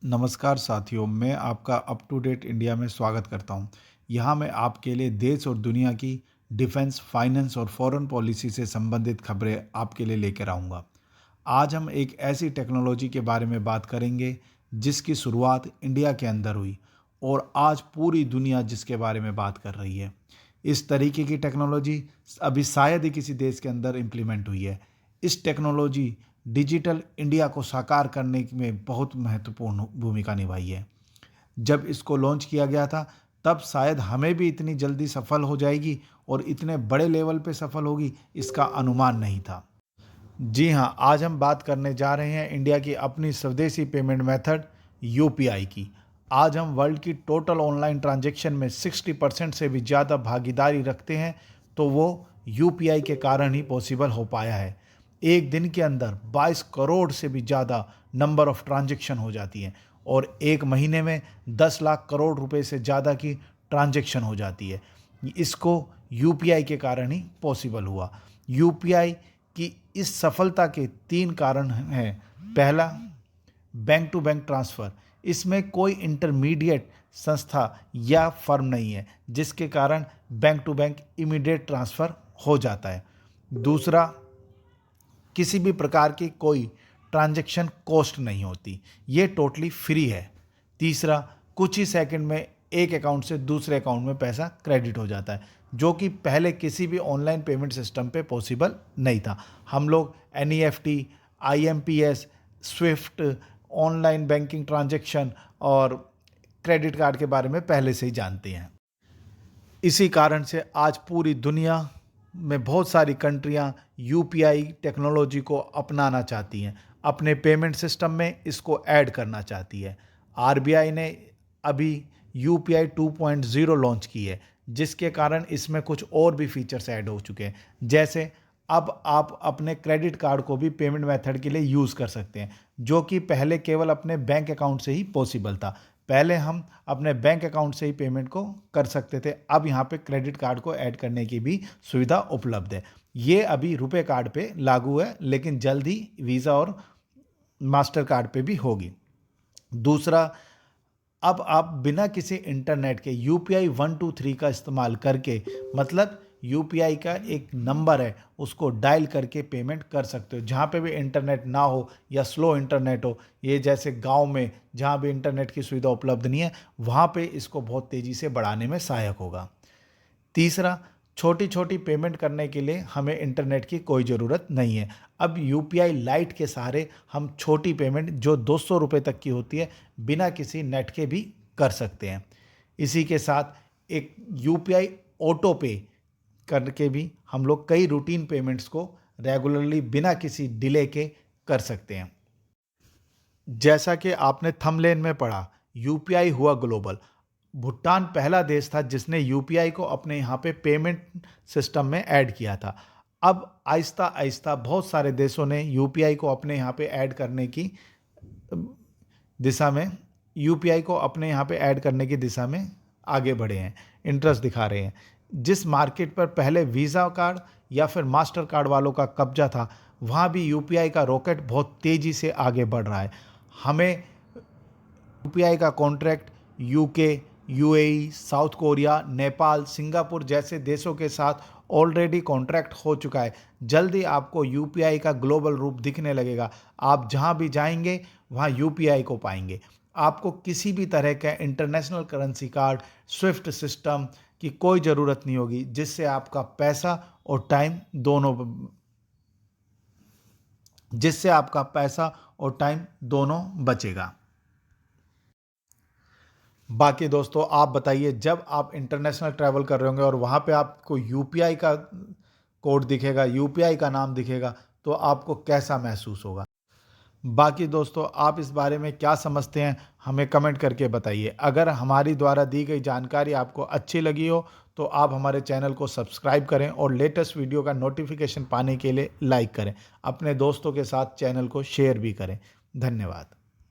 नमस्कार साथियों, मैं आपका अप टू डेट इंडिया में स्वागत करता हूं। यहां मैं आपके लिए देश और दुनिया की डिफेंस, फाइनेंस और फॉरेन पॉलिसी से संबंधित खबरें आपके लिए लेकर आऊंगा। आज हम एक ऐसी टेक्नोलॉजी के बारे में बात करेंगे जिसकी शुरुआत इंडिया के अंदर हुई और आज पूरी दुनिया जिसके बारे में बात कर रही है। इस तरीके की टेक्नोलॉजी अभी शायद ही किसी देश के अंदर इम्प्लीमेंट हुई है। इस टेक्नोलॉजी डिजिटल इंडिया को साकार करने में बहुत महत्वपूर्ण भूमिका निभाई है। जब इसको लॉन्च किया गया था तब शायद हमें भी इतनी जल्दी सफल हो जाएगी और इतने बड़े लेवल पे सफल होगी, इसका अनुमान नहीं था। जी हाँ, आज हम बात करने जा रहे हैं इंडिया की अपनी स्वदेशी पेमेंट मेथड यूपीआई की। आज हम वर्ल्ड की टोटल ऑनलाइन ट्रांजैक्शन में 60% से भी ज़्यादा भागीदारी रखते हैं, तो वो यूपीआई के कारण ही पॉसिबल हो पाया है। एक दिन के अंदर 22 करोड़ से भी ज़्यादा नंबर ऑफ ट्रांजैक्शन हो जाती हैं और एक महीने में 10 लाख करोड़ रुपए से ज़्यादा की ट्रांजैक्शन हो जाती है। इसको यूपीआई के कारण ही पॉसिबल हुआ। यूपीआई की इस सफलता के 3 कारण हैं। पहला, बैंक टू बैंक ट्रांसफ़र। इसमें कोई इंटरमीडिएट संस्था या फर्म नहीं है, जिसके कारण bank to bank immediate transfer हो जाता है। दूसरा, किसी भी प्रकार की कोई ट्रांजैक्शन कॉस्ट नहीं होती, ये टोटली फ्री है। तीसरा, कुछ ही सेकंड में एक अकाउंट से दूसरे अकाउंट में पैसा क्रेडिट हो जाता है, जो कि पहले किसी भी ऑनलाइन पेमेंट सिस्टम पे पॉसिबल नहीं था। हम लोग NEFT, IMPS, Swift, online banking transaction और क्रेडिट कार्ड के बारे में पहले से ही जानते हैं। इसी कारण से आज पूरी दुनिया में बहुत सारी कंट्रियां यूपीआई टेक्नोलॉजी को अपनाना चाहती हैं, अपने पेमेंट सिस्टम में इसको ऐड करना चाहती है। आरबीआई ने अभी यूपीआई 2.0 लॉन्च की है, जिसके कारण इसमें कुछ और भी फीचर्स ऐड हो चुके हैं। जैसे अब आप अपने क्रेडिट कार्ड को भी पेमेंट मेथड के लिए यूज़ कर सकते हैं, जो कि पहले केवल अपने बैंक अकाउंट से ही पॉसिबल था। पहले हम अपने बैंक अकाउंट से ही पेमेंट को कर सकते थे, अब यहाँ पे क्रेडिट कार्ड को ऐड करने की भी सुविधा उपलब्ध है। ये अभी रुपए कार्ड पे लागू है, लेकिन जल्द ही वीज़ा और मास्टर कार्ड पे भी होगी। दूसरा, अब आप बिना किसी इंटरनेट के यूपीआई 123 का इस्तेमाल करके, मतलब यूपीआई का एक नंबर है, उसको डायल करके पेमेंट कर सकते हो। जहाँ पे भी इंटरनेट ना हो या स्लो इंटरनेट हो, ये जैसे गांव में जहाँ भी इंटरनेट की सुविधा उपलब्ध नहीं है, वहाँ पे इसको बहुत तेज़ी से बढ़ाने में सहायक होगा। तीसरा, छोटी छोटी पेमेंट करने के लिए हमें इंटरनेट की कोई ज़रूरत नहीं है। अब यूपीआई लाइट के सहारे हम छोटी पेमेंट जो 200 रुपये तक की होती है, बिना किसी नेट के भी कर सकते हैं। इसी के साथ एक यूपीआई ऑटो पे करके भी हम लोग कई रूटीन पेमेंट्स को रेगुलरली बिना किसी डिले के कर सकते हैं। जैसा कि आपने थंबनेल में पढ़ा, यूपीआई हुआ ग्लोबल। भूटान पहला देश था जिसने यूपीआई को अपने यहाँ पे पेमेंट सिस्टम में ऐड किया था। अब आहिस्ता आहिस्ता बहुत सारे देशों ने यूपीआई को अपने यहाँ पे ऐड करने की दिशा में यूपीआई को अपने यहाँ पे ऐड करने की दिशा में आगे बढ़े हैं, इंटरेस्ट दिखा रहे हैं। जिस मार्केट पर पहले वीज़ा कार्ड या फिर मास्टर कार्ड वालों का कब्जा था, वहाँ भी यूपीआई का रॉकेट बहुत तेज़ी से आगे बढ़ रहा है। हमें यूपीआई का contract UK, UAE, south Korea, Nepal, Singapore जैसे देशों के साथ ऑलरेडी कॉन्ट्रैक्ट हो चुका है। जल्दी आपको यूपीआई का ग्लोबल रूप दिखने लगेगा। आप जहां भी जाएंगे वहां यूपीआई को पाएंगे। आपको किसी भी तरह का international currency card, Swift system की कोई ज़रूरत नहीं होगी, जिससे आपका पैसा और टाइम दोनों बचेगा। बाकी दोस्तों, आप बताइए, जब आप इंटरनेशनल ट्रैवल कर रहे होंगे और वहाँ पे आपको यूपीआई का कोड दिखेगा, यूपीआई का नाम दिखेगा, तो आपको कैसा महसूस होगा? बाकी दोस्तों, आप इस बारे में क्या समझते हैं, हमें कमेंट करके बताइए। अगर हमारी द्वारा दी गई जानकारी आपको अच्छी लगी हो तो आप हमारे चैनल को सब्सक्राइब करें और लेटेस्ट वीडियो का नोटिफिकेशन पाने के लिए लाइक करें। अपने दोस्तों के साथ चैनल को शेयर भी करें। धन्यवाद।